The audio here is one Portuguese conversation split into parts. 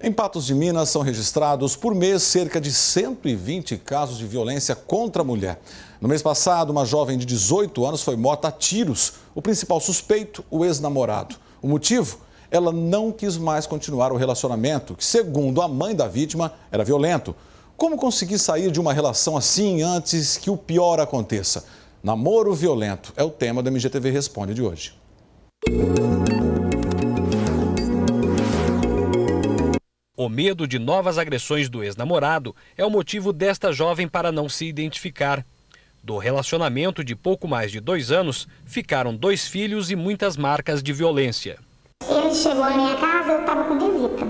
Em Patos de Minas são registrados por mês cerca de 120 casos de violência contra a mulher. No mês passado, uma jovem de 18 anos foi morta a tiros. O principal suspeito, o ex-namorado. O motivo? Ela não quis mais continuar o relacionamento, que, segundo a mãe da vítima, era violento. Como conseguir sair de uma relação assim antes que o pior aconteça? Namoro violento é o tema do MGTV Responde de hoje. O medo de novas agressões do ex-namorado é o motivo desta jovem para não se identificar. Do relacionamento de pouco mais de 2 anos, ficaram 2 filhos e muitas marcas de violência. Ele chegou na minha casa, eu estava com visita.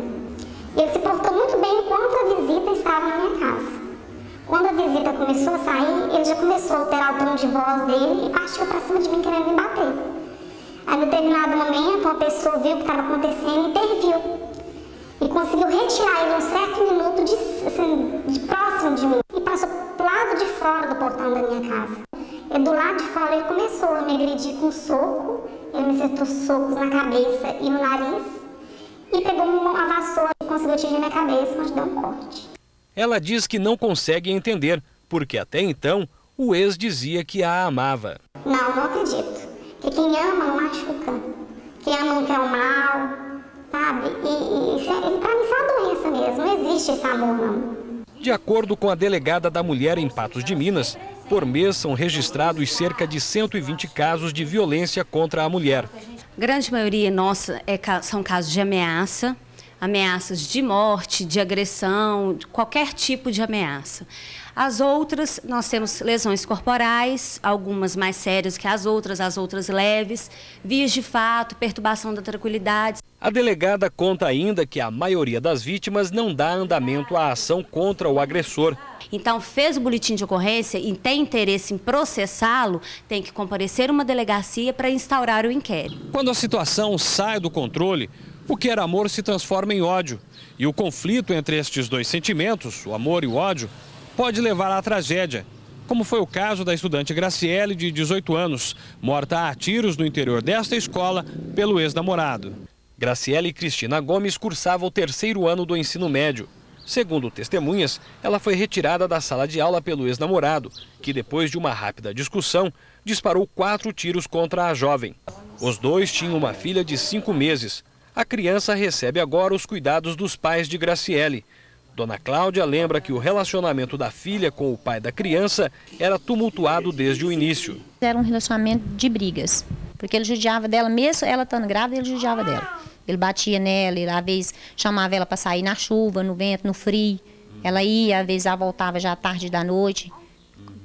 Ele se portou muito bem enquanto a visita estava na minha casa. Quando a visita começou a sair, ele já começou a alterar o tom de voz dele e partiu para cima de mim querendo me bater. Aí, em determinado momento, uma pessoa viu o que estava acontecendo e interviu. E conseguiu retirar ele um certo minuto de próximo de mim. E passou pro lado de fora do portão da minha casa. E do lado de fora ele começou a me agredir com um soco. Ele me acertou socos na cabeça e no nariz. E pegou uma vassoura e conseguiu atingir minha cabeça, mas deu um corte. Ela diz que não consegue entender, porque até então o ex dizia que a amava. Não acredito. Porque quem ama não machuca. Quem ama não quer o mal. Sabe? E pra mim isso é uma doença mesmo, não existe esse amor não. De acordo com a delegada da mulher em Patos de Minas, por mês são registrados cerca de 120 casos de violência contra a mulher. Grande maioria nossa são casos de ameaça, ameaças de morte, de agressão, de qualquer tipo de ameaça. As outras, nós temos lesões corporais, algumas mais sérias que as outras leves, vias de fato, perturbação da tranquilidade. A delegada conta ainda que a maioria das vítimas não dá andamento à ação contra o agressor. Então, fez o boletim de ocorrência e tem interesse em processá-lo, tem que comparecer uma delegacia para instaurar o inquérito. Quando a situação sai do controle, o que era amor se transforma em ódio. E o conflito entre estes dois sentimentos, o amor e o ódio, pode levar à tragédia, como foi o caso da estudante Graciele, de 18 anos, morta a tiros no interior desta escola pelo ex-namorado. Graciele Cristina Gomes cursava o 3º ano do ensino médio. Segundo testemunhas, ela foi retirada da sala de aula pelo ex-namorado, que depois de uma rápida discussão, disparou 4 tiros contra a jovem. Os dois tinham uma filha de 5 meses. A criança recebe agora os cuidados dos pais de Graciele. Dona Cláudia lembra que o relacionamento da filha com o pai da criança era tumultuado desde o início. Era um relacionamento de brigas, porque ele judiava dela, mesmo ela estando grávida, ele judiava dela. Ele batia nela, ele às vezes chamava ela para sair na chuva, no vento, no frio. Ela ia, às vezes ela voltava já à tarde da noite,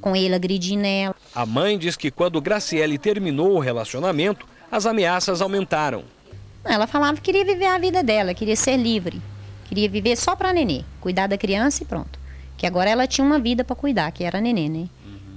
com ele agredindo ela. A mãe diz que quando Graciele terminou o relacionamento, as ameaças aumentaram. Ela falava que queria viver a vida dela, queria ser livre. Queria viver só para nenê, cuidar da criança e pronto. Que agora ela tinha uma vida para cuidar, que era nenê, né?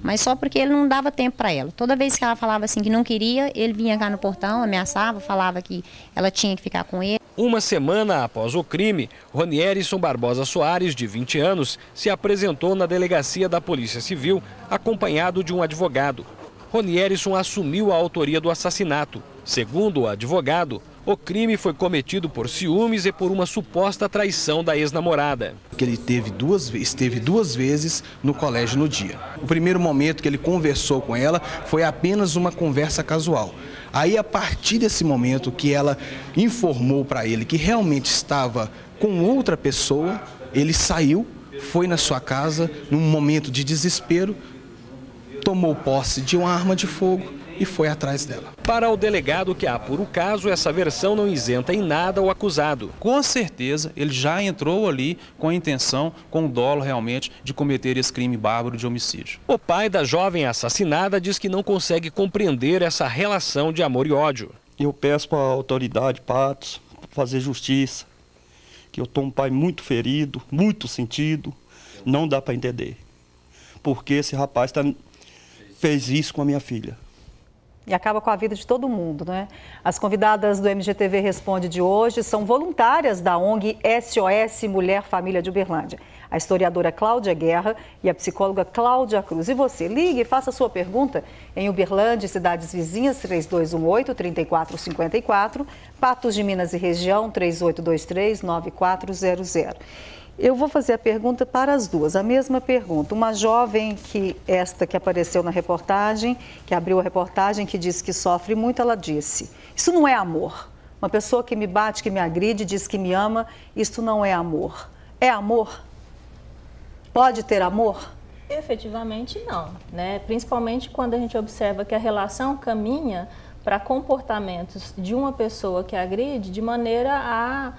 Mas só porque ele não dava tempo para ela. Toda vez que ela falava assim que não queria, ele vinha cá no portão, ameaçava, falava que ela tinha que ficar com ele. Uma semana após o crime, Ronierson Barbosa Soares, de 20 anos, se apresentou na delegacia da Polícia Civil, acompanhado de um advogado. Ronierson assumiu a autoria do assassinato. Segundo o advogado, o crime foi cometido por ciúmes e por uma suposta traição da ex-namorada. Ele esteve duas vezes no colégio no dia. O primeiro momento que ele conversou com ela foi apenas uma conversa casual. Aí, a partir desse momento que ela informou para ele que realmente estava com outra pessoa, ele saiu, foi na sua casa, num momento de desespero, tomou posse de uma arma de fogo e foi atrás dela. Para o delegado que apura o caso, essa versão não isenta em nada o acusado. Com certeza, ele já entrou ali com a intenção, com o dolo realmente, de cometer esse crime bárbaro de homicídio. O pai da jovem assassinada diz que não consegue compreender essa relação de amor e ódio. Eu peço para a autoridade, Patos, fazer justiça, que eu estou um pai muito ferido, muito sentido, não dá para entender. Porque esse rapaz fez isso com a minha filha. e acaba com a vida de todo mundo, né? As convidadas do MGTV Responde de hoje são voluntárias da ONG SOS Mulher Família de Uberlândia. A historiadora Cláudia Guerra e a psicóloga Cláudia Cruz. E você, ligue e faça a sua pergunta em Uberlândia e cidades vizinhas, 3218-3454, Patos de Minas e região, 3823-9400. Eu vou fazer a pergunta para as duas, a mesma pergunta. Uma jovem que apareceu na reportagem, que abriu a reportagem, que disse que sofre muito, ela disse: isso não é amor. Uma pessoa que me bate, que me agride, diz que me ama, isso não é amor. É amor? Pode ter amor? Efetivamente não, né? Principalmente quando a gente observa que a relação caminha para comportamentos de uma pessoa que agride de maneira a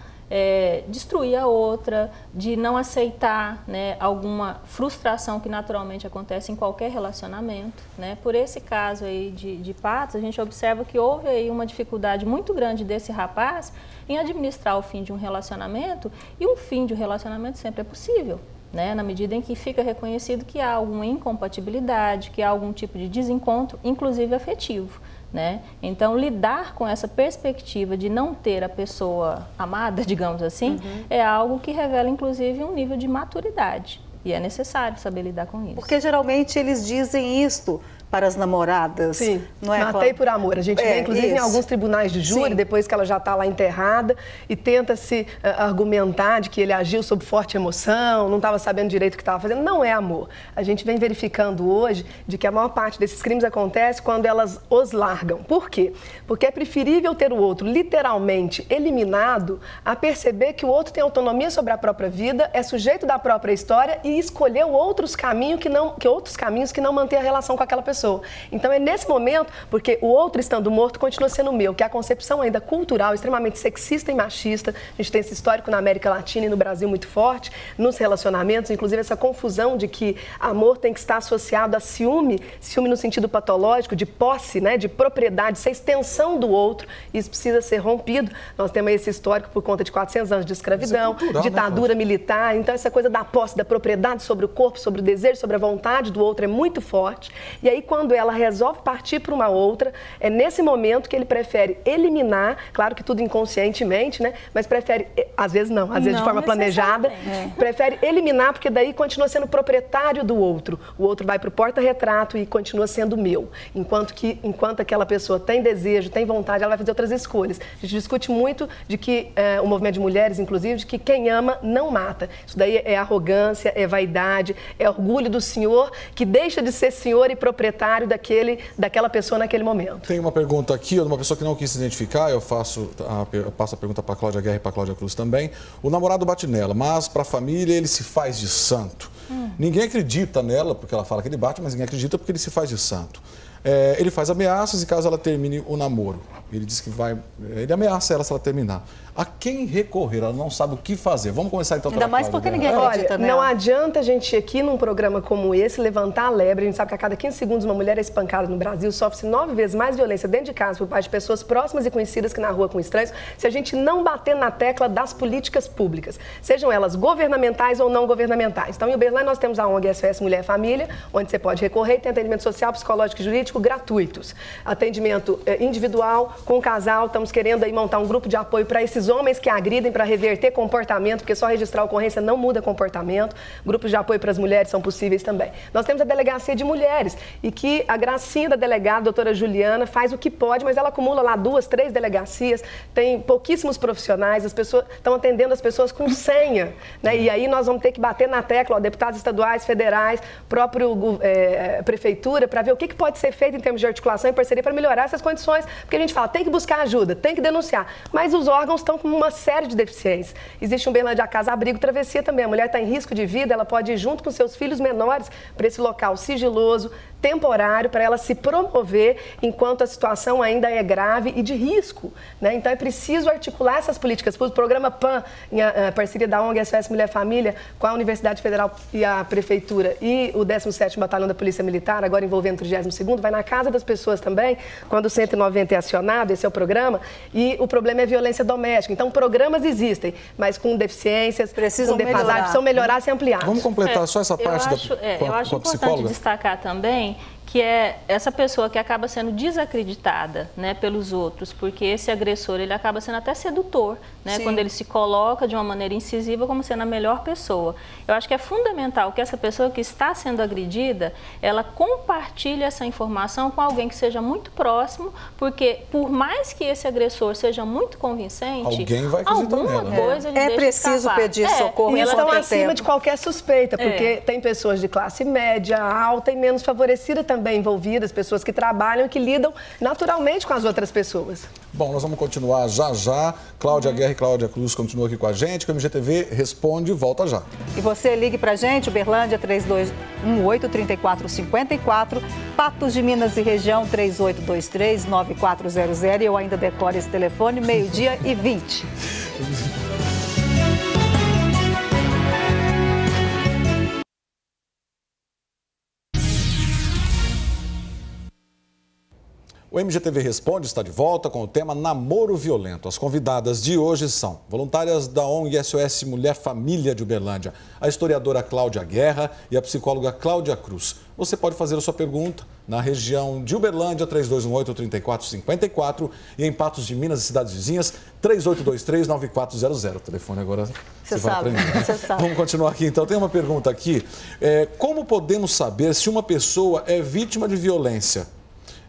destruir a outra, de não aceitar, né, alguma frustração que naturalmente acontece em qualquer relacionamento, né? Por esse caso aí de Patos, a gente observa que houve aí uma dificuldade muito grande desse rapaz em administrar o fim de um relacionamento, e o fim de um relacionamento sempre é possível, né? Na medida em que fica reconhecido que há alguma incompatibilidade, que há algum tipo de desencontro, inclusive afetivo, né? Então, lidar com essa perspectiva de não ter a pessoa amada, digamos assim, é algo que revela, inclusive, um nível de maturidade. E é necessário saber lidar com isso. Porque, geralmente, eles dizem isto para as namoradas. Sim, não é, matei por amor. A gente vê, inclusive, em alguns tribunais de júri, sim, depois que ela já está lá enterrada, e tenta-se argumentar de que ele agiu sob forte emoção, não estava sabendo direito o que estava fazendo. Não é amor. A gente vem verificando hoje de que a maior parte desses crimes acontece quando elas os largam. Por quê? Porque é preferível ter o outro literalmente eliminado a perceber que o outro tem autonomia sobre a própria vida, é sujeito da própria história e escolher outros caminhos que não mantêm a relação com aquela pessoa. Então é nesse momento, porque o outro estando morto continua sendo meu, que é a concepção ainda cultural, extremamente sexista e machista. A gente tem esse histórico na América Latina e no Brasil muito forte, nos relacionamentos, inclusive essa confusão de que amor tem que estar associado a ciúme no sentido patológico, de posse, né, de propriedade, ser extensão do outro. Isso precisa ser rompido. Nós temos esse histórico por conta de 400 anos de escravidão, cultural, ditadura, né, militar. Então essa coisa da posse, da propriedade sobre o corpo, sobre o desejo, sobre a vontade do outro é muito forte. E aí, quando ela resolve partir para uma outra, é nesse momento que ele prefere eliminar, claro que tudo inconscientemente, né? Mas prefere, às vezes não, às vezes de forma planejada, prefere eliminar, porque daí continua sendo proprietário do outro. O outro vai para o porta-retrato e continua sendo meu. Enquanto aquela pessoa tem desejo, tem vontade, ela vai fazer outras escolhas. A gente discute muito de que, o movimento de mulheres, inclusive, de que quem ama não mata. Isso daí é arrogância, é vaidade, é orgulho do senhor, que deixa de ser senhor e proprietário daquela pessoa naquele momento. Tem uma pergunta aqui, de uma pessoa que não quis se identificar, eu passo a pergunta para a Cláudia Guerra e para a Cláudia Cruz também. O namorado bate nela, mas para a família ele se faz de santo. Ninguém acredita nela, porque ela fala que ele bate, mas ninguém acredita porque ele se faz de santo. Ele faz ameaças e caso ela termine o namoro. Ele diz que ele ameaça ela se ela terminar. A quem recorrer? Ela não sabe o que fazer. Vamos começar então pela Cláudia. Ainda mais porque ninguém acredita nela. Não adianta a gente aqui num programa como esse levantar a lebre. A gente sabe que a cada 15 segundos uma mulher é espancada no Brasil, sofre 9 vezes mais violência dentro de casa por parte de pessoas próximas e conhecidas que na rua com estranhos, se a gente não bater na tecla das políticas públicas, sejam elas governamentais ou não governamentais. Então, em Uberlândia, nós temos a ONG SOS Mulher Família, onde você pode recorrer, tem atendimento social, psicológico e jurídico gratuitos. Atendimento individual, com o casal, estamos querendo aí montar um grupo de apoio para esses homens que agridem, para reverter comportamento, porque só registrar a ocorrência não muda comportamento. Grupos de apoio para as mulheres são possíveis também. Nós temos a Delegacia de Mulheres, e que a gracinha da delegada, a doutora Juliana, faz o que pode, mas ela acumula lá 2, 3 delegacias, tem pouquíssimos profissionais, as pessoas estão atendendo as pessoas com senha, né? E aí nós vamos ter que bater na tecla, deputados estaduais, federais, próprio prefeitura, para ver o que pode ser feito em termos de articulação e parceria para melhorar essas condições, porque a gente fala, tem que buscar ajuda, tem que denunciar, mas os órgãos estão com uma série de deficiências. Existe um Uberlândia Casa Abrigo Travessia também, a mulher está em risco de vida, ela pode ir junto com seus filhos menores para esse local sigiloso, temporário, para ela se promover enquanto a situação ainda é grave e de risco, né? Então é preciso articular essas políticas públicas. O programa PAN, em parceria da ONG SOS Mulher Família, com a Universidade Federal e a Prefeitura e o 17º Batalhão da Polícia Militar, agora envolvendo o 32º, vai na casa das pessoas também, quando o 190 é acionado, esse é o programa, e o problema é violência doméstica. Então, programas existem, mas com deficiências, com defasagem, precisam melhorar e ampliar. Vamos completar só essa parte eu acho importante destacar também que é essa pessoa que acaba sendo desacreditada, né, pelos outros, porque esse agressor, ele acaba sendo até sedutor, né, quando ele se coloca de uma maneira incisiva como sendo a melhor pessoa. Eu acho que é fundamental que essa pessoa que está sendo agredida, ela compartilhe essa informação com alguém que seja muito próximo, porque por mais que esse agressor seja muito convincente, alguém vai acreditar alguma nela. coisa ele É deixa preciso escapar. pedir socorro. E Ela estão tem acima tempo. de qualquer suspeita, porque tem pessoas de classe média, alta e menos favorecida também envolvidas, pessoas que trabalham e que lidam naturalmente com as outras pessoas. Bom, nós vamos continuar já. Cláudia Guerra e Cláudia Cruz continuam aqui com a gente. O MGTV responde e volta já. E você ligue pra gente, Uberlândia 3218-3454, Patos de Minas e região 3823-9400. E eu ainda decoro esse telefone, 12:20. O MGTV Responde está de volta com o tema Namoro Violento. As convidadas de hoje são voluntárias da ONG SOS Mulher Família de Uberlândia, a historiadora Cláudia Guerra e a psicóloga Cláudia Cruz. Você pode fazer a sua pergunta na região de Uberlândia, 3218-3454 e em Patos de Minas e cidades vizinhas, 3823-9400. O telefone agora você vai aprender, né? Você sabe. Vamos continuar aqui. Então, tem uma pergunta aqui. Como podemos saber se uma pessoa é vítima de violência?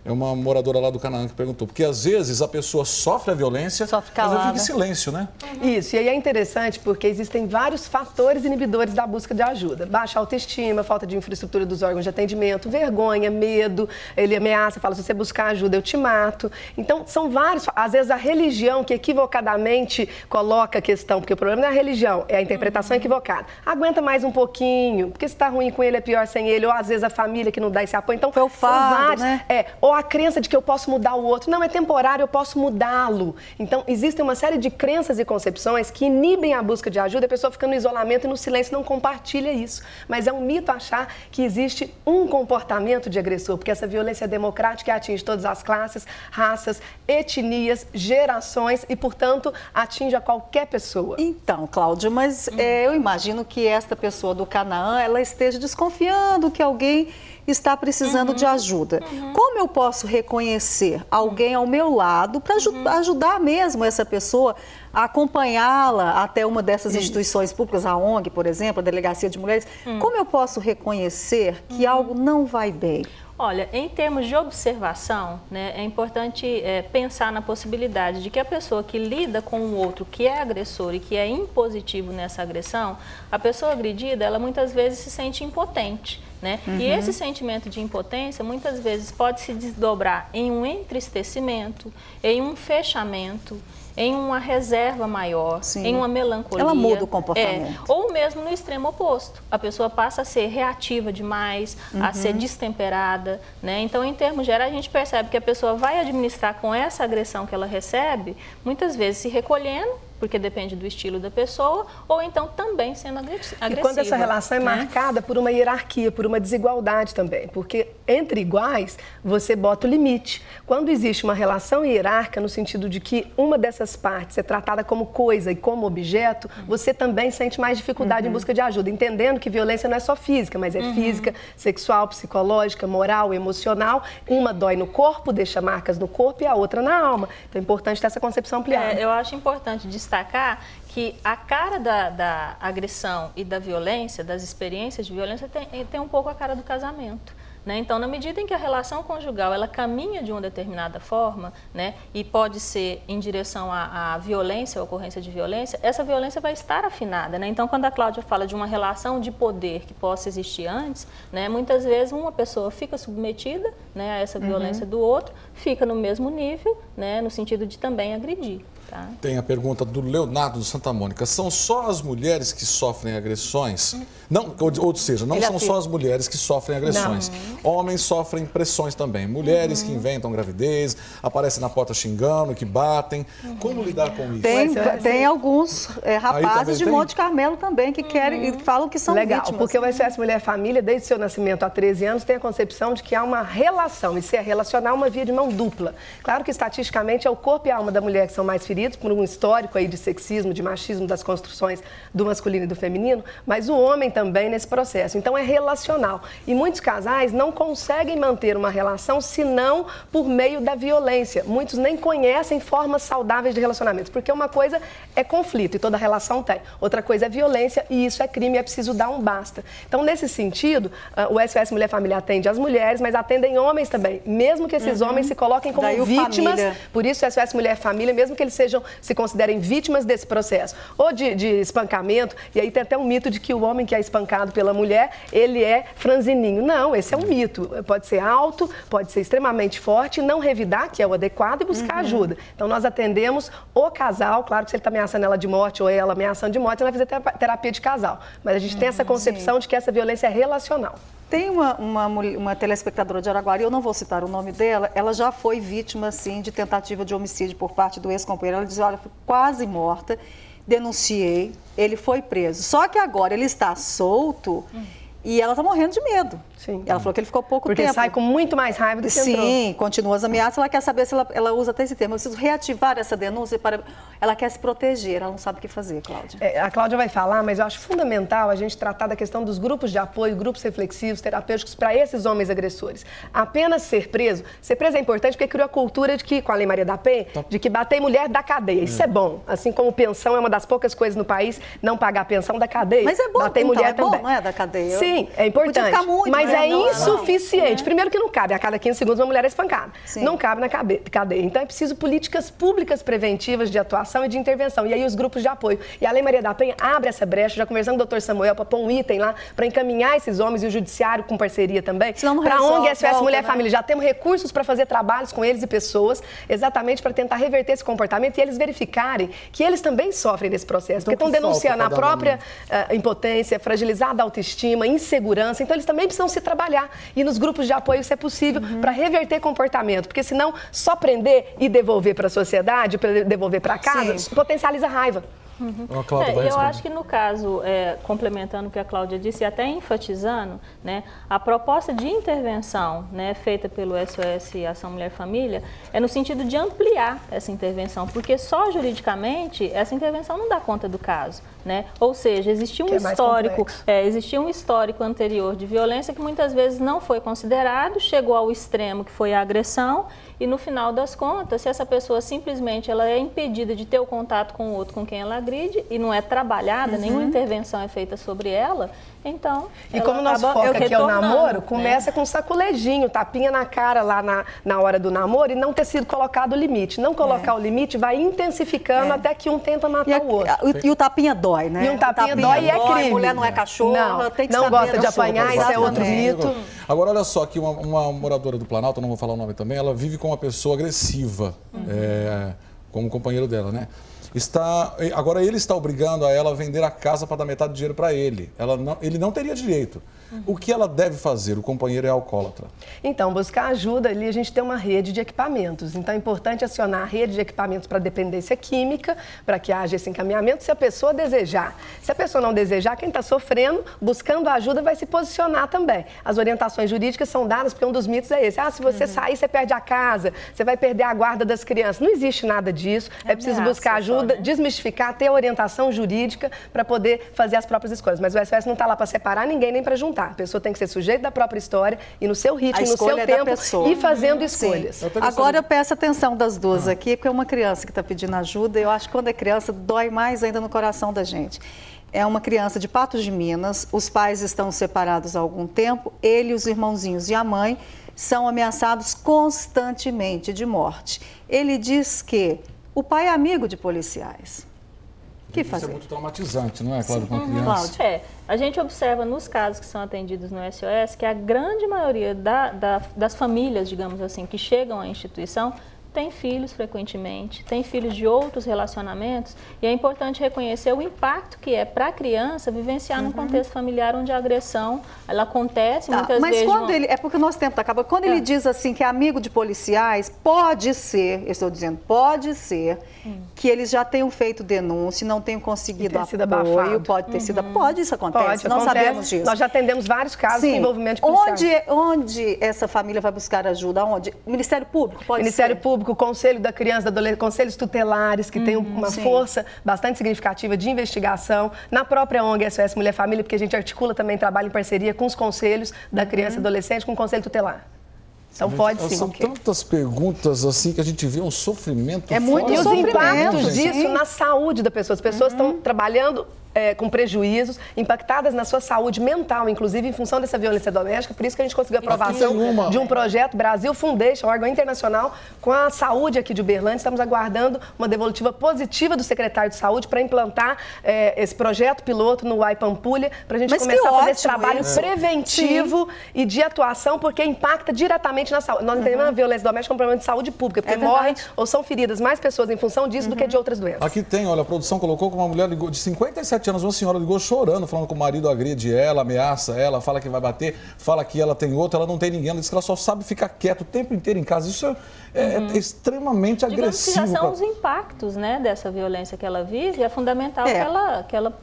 É uma moradora lá do Canaã que perguntou, porque às vezes a pessoa sofre a violência, mas ela fica em silêncio, né? Isso, e aí é interessante porque existem vários fatores inibidores da busca de ajuda. Baixa autoestima, falta de infraestrutura dos órgãos de atendimento, vergonha, medo, ele ameaça, fala, se você buscar ajuda eu te mato. Então, são vários, às vezes a religião que equivocadamente coloca a questão, porque o problema não é a religião, é a interpretação equivocada. Aguenta mais um pouquinho, porque se está ruim com ele é pior sem ele, ou às vezes a família que não dá esse apoio. Então, foi o fardo, né? Ou a crença de que eu posso mudar o outro. Não, é temporário, eu posso mudá-lo. Então, existem uma série de crenças e concepções que inibem a busca de ajuda, a pessoa fica no isolamento e no silêncio não compartilha isso. Mas é um mito achar que existe um comportamento de agressor, porque essa violência é democrática e atinge todas as classes, raças, etnias, gerações e, portanto, atinge a qualquer pessoa. Então, Cláudia, mas eu imagino que esta pessoa do Canaã, ela esteja desconfiando que alguém está precisando de ajuda. Como eu posso reconhecer alguém ao meu lado para ajudar mesmo essa pessoa a acompanhá-la até uma dessas instituições públicas, a ONG, por exemplo, a Delegacia de Mulheres? Como eu posso reconhecer que algo não vai bem? Olha, em termos de observação, né, é importante pensar na possibilidade de que a pessoa que lida com o outro, que é agressor e que é impositivo nessa agressão, a pessoa agredida, ela muitas vezes se sente impotente. Né? E esse sentimento de impotência muitas vezes pode se desdobrar em um entristecimento, em um fechamento, em uma reserva maior, em uma melancolia. Ela muda o comportamento. Ou mesmo no extremo oposto. A pessoa passa a ser reativa demais, a ser destemperada. Né? Então, em termos gerais, a gente percebe que a pessoa vai administrar com essa agressão que ela recebe, muitas vezes se recolhendo, porque depende do estilo da pessoa, ou então também sendo agressiva. E quando essa relação é marcada por uma hierarquia, por uma desigualdade também, porque entre iguais você bota o limite. Quando existe uma relação hierárquica, no sentido de que uma dessas partes é tratada como coisa e como objeto, você também sente mais dificuldade em busca de ajuda, entendendo que violência não é só física, mas é física, sexual, psicológica, moral, emocional. Uma dói no corpo, deixa marcas no corpo e a outra na alma. Então é importante ter essa concepção ampliada. Eu acho importante destacar que a cara da agressão e da violência, das experiências de violência, tem um pouco a cara do casamento. Né? Então, na medida em que a relação conjugal ela caminha de uma determinada forma, né, e pode ser em direção à violência, à ocorrência de violência, essa violência vai estar afinada. Né? Então, quando a Cláudia fala de uma relação de poder que possa existir antes, né, muitas vezes uma pessoa fica submetida, né, a essa violência do outro, fica no mesmo nível, né, no sentido de também agredir. Tá? Tem a pergunta do Leonardo de Santa Mônica. São só as mulheres que sofrem agressões? Não, ou seja, não são só as mulheres que sofrem agressões. Homens sofrem pressões também. Mulheres que inventam gravidez, aparecem na porta xingando, que batem. Como lidar com isso? Tem alguns rapazes de Monte Carmelo também que querem e falam que são vítimas. Porque o SOS Mulher Família, desde seu nascimento há 13 anos, tem a concepção de que há uma relação, e se é relacionar, uma via de mão dupla. Claro que estatisticamente é o corpo e a alma da mulher que são mais feridas, transferidos por um histórico aí de sexismo, de machismo, das construções do masculino e do feminino, mas o homem também nesse processo. Então é relacional. E muitos casais não conseguem manter uma relação senão por meio da violência. Muitos nem conhecem formas saudáveis de relacionamento, porque uma coisa é conflito e toda relação tem. Outra coisa é violência e isso é crime, é preciso dar um basta. Então, nesse sentido, o SOS Mulher Família atende as mulheres, mas atendem homens também, mesmo que esses homens se coloquem como vítimas. Por isso, o SOS Mulher Família, mesmo que eles se considerem vítimas desse processo, ou de espancamento, e aí tem até um mito de que o homem que é espancado pela mulher, ele é franzininho. Não, esse é um mito. Pode ser alto, pode ser extremamente forte, não revidar, que é o adequado, e buscar ajuda. Então, nós atendemos o casal, claro que se ele está ameaçando ela de morte ou ela ameaçando de morte, você vai fazer terapia de casal. Mas a gente tem essa concepção de que essa violência é relacional. Tem uma telespectadora de Araguari, eu não vou citar o nome dela, ela já foi vítima, sim, de tentativa de homicídio por parte do ex-companheiro. Ela diz, olha, fui quase morta, denunciei, ele foi preso. Só que agora ele está solto e ela está morrendo de medo. Sim. Ela falou que ele ficou pouco tempo. Porque sai com muito mais raiva do que entrou. Sim, continua as ameaças. Ela quer saber se ela usa até esse termo. Eu preciso reativar essa denúncia para... Ela quer se proteger, ela não sabe o que fazer, Cláudia. A Cláudia vai falar, mas eu acho fundamental a gente tratar da questão dos grupos de apoio, grupos reflexivos, terapêuticos para esses homens agressores. Apenas ser preso é importante porque criou a cultura de que, com a Lei Maria da Penha, de que bater mulher da cadeia. Isso é bom. Assim como pensão é uma das poucas coisas no país, não pagar pensão da cadeia. Mas é bom, bater então, mulher é também. Bom, não é da cadeia? Sim, é importante. Podia ficar muito, mas é insuficiente. Não. Primeiro que não cabe. A cada 15 segundos uma mulher é espancada. Sim. Não cabe na cadeia. Então é preciso políticas públicas preventivas de atuação e de intervenção. E aí os grupos de apoio. E a Lei Maria da Penha abre essa brecha, já conversando com o doutor Samuel, para pôr um item lá, para encaminhar esses homens e o judiciário com parceria também. Para a ONG SOS Mulher Família. Já temos recursos para fazer trabalhos com eles e pessoas, exatamente para tentar reverter esse comportamento e eles verificarem que eles também sofrem desse processo. Então, porque estão denunciando a própria impotência, fragilizada autoestima, insegurança. Então eles também precisam se trabalhar. E nos grupos de apoio isso é possível para reverter comportamento. Porque senão só prender e devolver para a sociedade, devolver para casa, potencializa a raiva. Eu acho que no caso, complementando o que a Cláudia disse e até enfatizando, né, a proposta de intervenção, né, feita pelo SOS Ação Mulher Família é no sentido de ampliar essa intervenção, porque só juridicamente essa intervenção não dá conta do caso. Né? Ou seja, existia um histórico anterior de violência que muitas vezes não foi considerado, chegou ao extremo que foi a agressão e no final das contas, se essa pessoa simplesmente ela é impedida de ter o contato com o outro com quem ela agride e não é trabalhada, nenhuma intervenção é feita sobre ela, então... E como nós foca aqui é o namoro, começa com um saculejinho, tapinha na cara lá na hora do namoro e não ter sido colocado o limite. Não colocar o limite vai intensificando até que um tenta matar o outro. E o tapinha dói, né? E um tapinha dói e é crime. Mulher não é cachorro, tem que não gosta de apanhar, isso é outro mito. Agora, olha só, que uma moradora do Planalto, não vou falar o nome também, ela vive com uma pessoa agressiva, como companheiro dela, né? Agora ele está obrigando a ela a vender a casa para dar metade do dinheiro para ele. Ele não teria direito. O que ela deve fazer? O companheiro é alcoólatra. Então, buscar ajuda ali, a gente tem uma rede de equipamentos. Então, é importante acionar a rede de equipamentos para dependência química, para que haja esse encaminhamento, se a pessoa desejar. Se a pessoa não desejar, quem está sofrendo, buscando ajuda, vai se posicionar também. As orientações jurídicas são dadas, porque um dos mitos é esse. Se você sair, você perde a casa, você vai perder a guarda das crianças. Não existe nada disso. É preciso buscar ajuda, desmistificar, ter orientação jurídica para poder fazer as próprias escolhas. Mas o SOS não está lá para separar ninguém nem para juntar. A pessoa tem que ser sujeito da própria história e no seu ritmo, no seu tempo e fazendo escolhas. Agora eu peço atenção das duas aqui, porque é uma criança que está pedindo ajuda. Eu acho que quando é criança dói mais ainda no coração da gente. É uma criança de Patos de Minas, os pais estão separados há algum tempo, ele, os irmãozinhos e a mãe são ameaçados constantemente de morte. Ele diz que o pai é amigo de policiais. O que fazer? Isso é muito traumatizante, não é, Cláudia, com a criança? A gente observa nos casos que são atendidos no SOS que a grande maioria das famílias, digamos assim, que chegam à instituição tem filhos frequentemente, tem filhos de outros relacionamentos e é importante reconhecer o impacto que é para a criança vivenciar num contexto familiar onde a agressão ela acontece muitas vezes. Mas quando ele, é porque o nosso tempo acaba, quando ele diz assim que é amigo de policiais, pode ser, eu estou dizendo, pode ser que eles já tenham feito denúncia, não tenham conseguido apoio, pode ter sido, pode isso acontece, não sabemos disso. Nós já atendemos vários casos de envolvimento de policiais. Onde essa família vai buscar ajuda? Onde? Ministério Público pode Ministério Público, Público, o Conselho da Criança e do Adolescente, conselhos tutelares, que tem uma força bastante significativa de investigação. Na própria ONG SOS Mulher Família, porque a gente articula também trabalho em parceria com os conselhos da criança e adolescente, com o Conselho Tutelar. Então pode sim. São tantas perguntas assim que a gente vê um sofrimento. É muito. E os impactos disso na saúde da pessoa. As pessoas estão trabalhando com prejuízos, impactadas na sua saúde mental, inclusive em função dessa violência doméstica. Por isso que a gente conseguiu a aprovação de um projeto Brasil Foundation, órgão internacional, com a saúde aqui de Uberlândia. Estamos aguardando uma devolutiva positiva do secretário de Saúde para implantar esse projeto piloto no UAI Pampulha, para a gente começar a fazer esse trabalho preventivo e de atuação, porque impacta diretamente na saúde. Nós entendemos a violência doméstica como um problema de saúde pública, porque morrem ou são feridas mais pessoas em função disso do que de outras doenças. Aqui tem, olha, a produção colocou que uma mulher ligou de 57 anos, uma senhora ligou chorando, falando que o marido agride ela, ameaça ela, fala que vai bater, fala que ela tem outro, ela não tem ninguém, ela diz que ela só sabe ficar quieta o tempo inteiro em casa. Isso é extremamente agressivo. Que já são os impactos, né, dessa violência que ela vive, é fundamental que ela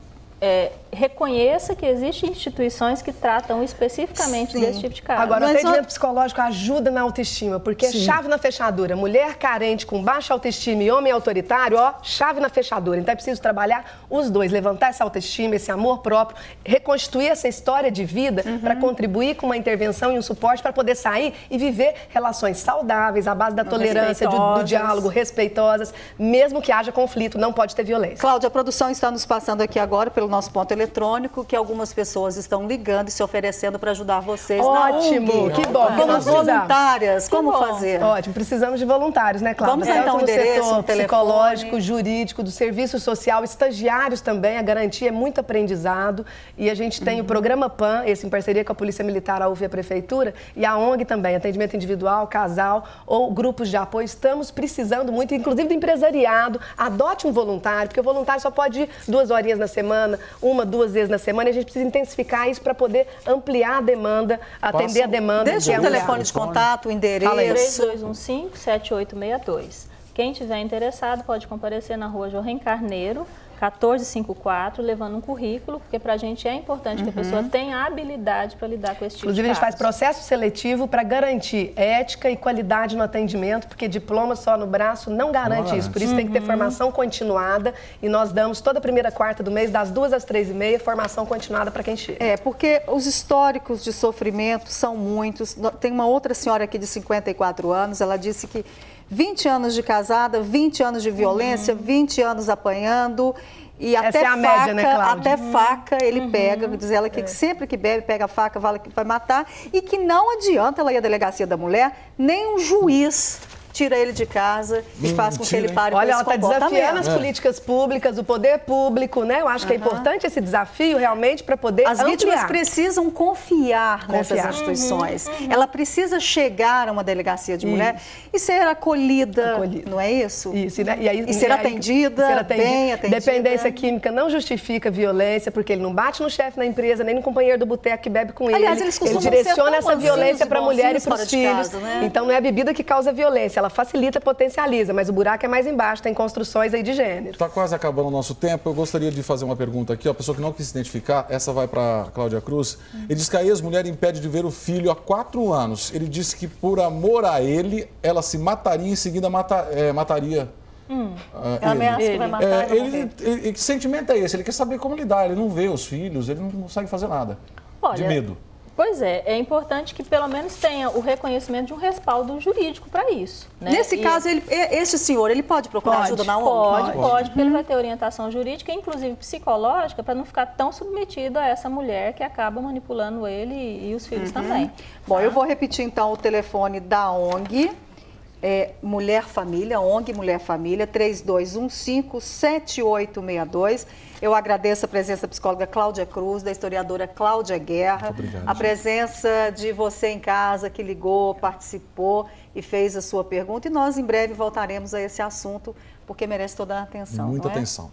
reconheça que existem instituições que tratam especificamente desse tipo de caso. Agora, o atendimento psicológico ajuda na autoestima, porque é chave na fechadura. Mulher carente com baixa autoestima e homem autoritário, chave na fechadura. Então é preciso trabalhar os dois, levantar essa autoestima, esse amor próprio, reconstituir essa história de vida para contribuir com uma intervenção e um suporte para poder sair e viver relações saudáveis, à base da tolerância, do diálogo, respeitosas, mesmo que haja conflito, não pode ter violência. Cláudia, a produção está nos passando aqui agora pelo nosso ponto eletrônico, que algumas pessoas estão ligando e se oferecendo para ajudar vocês. Ótimo, que bom. Como voluntárias, como fazer? Ótimo, precisamos de voluntários, né, Cláudia? Vamos então o endereço, setor psicológico, jurídico, do serviço social, estagiários também, a garantia é muito aprendizado e a gente tem o programa PAN, esse em parceria com a Polícia Militar, a UF e a Prefeitura, e a ONG também, atendimento individual, casal ou grupos de apoio. Estamos precisando muito, inclusive do empresariado, adote um voluntário, porque o voluntário só pode ir 2 horinhas na semana, 1, 2 vezes na semana, e a gente precisa intensificar isso para poder ampliar a demanda, atender a demanda. Deixa o telefone de contato, o endereço. 3215-7862. Quem tiver interessado pode comparecer na rua João Carneiro, 1454, levando um currículo, porque para a gente é importante que a pessoa tenha habilidade para lidar com esse tipo de caso. Inclusive, a gente faz processo seletivo para garantir ética e qualidade no atendimento, porque diploma só no braço não garante isso. Por isso tem que ter formação continuada e nós damos toda a primeira quarta do mês, das 2 às 3h30, formação continuada para quem chega. Porque os históricos de sofrimento são muitos. Tem uma outra senhora aqui de 54 anos, ela disse que 20 anos de casada, 20 anos de violência, 20 anos apanhando e até faca, média, né, até faca ele pega, diz ela que sempre que bebe, pega a faca, fala que vai matar e que não adianta ela ir à delegacia da mulher, nem um juiz tira ele de casa e faz com que ele pare com esse comportamento. Olha, ela está desafiando as políticas públicas, o poder público, né? Eu acho que é importante esse desafio realmente para poder As vítimas precisam confiar nessas instituições. Ela precisa chegar a uma delegacia de mulher e ser acolhida, não é isso? Isso. E ser atendida, bem atendida. Dependência química não justifica violência, porque ele não bate no chefe na empresa, nem no companheiro do boteco que bebe com ele. Aliás, eles costumam direciona essa violência para a mulher e para os filhos. Casa, né? Então não é a bebida que causa violência. Ela facilita, potencializa, mas o buraco é mais embaixo, tem construções aí de gênero. Está quase acabando o nosso tempo. Eu gostaria de fazer uma pergunta aqui. A pessoa que não quis se identificar, essa vai para Cláudia Cruz. Ele diz que a ex-mulher impede de ver o filho há 4 anos. Ele disse que por amor a ele, ela se mataria e em seguida mataria. Ela ameaça que vai matar. Que sentimento é esse? Ele quer saber como lidar. Ele não vê os filhos, ele não consegue fazer nada. De medo. Pois é importante que pelo menos tenha o reconhecimento de um respaldo jurídico para isso. Né? Nesse caso, esse senhor, ele pode procurar ajuda na ONG? Pode, porque ele vai ter orientação jurídica, inclusive psicológica, para não ficar tão submetido a essa mulher que acaba manipulando ele e os filhos também. Bom, eu vou repetir então o telefone da ONG. Mulher Família, ONG Mulher Família, 3215-7862. Eu agradeço a presença da psicóloga Cláudia Cruz, da historiadora Cláudia Guerra, obrigado, a presença de você em casa que ligou, participou e fez a sua pergunta. E nós em breve voltaremos a esse assunto, porque merece toda a atenção. Muita atenção.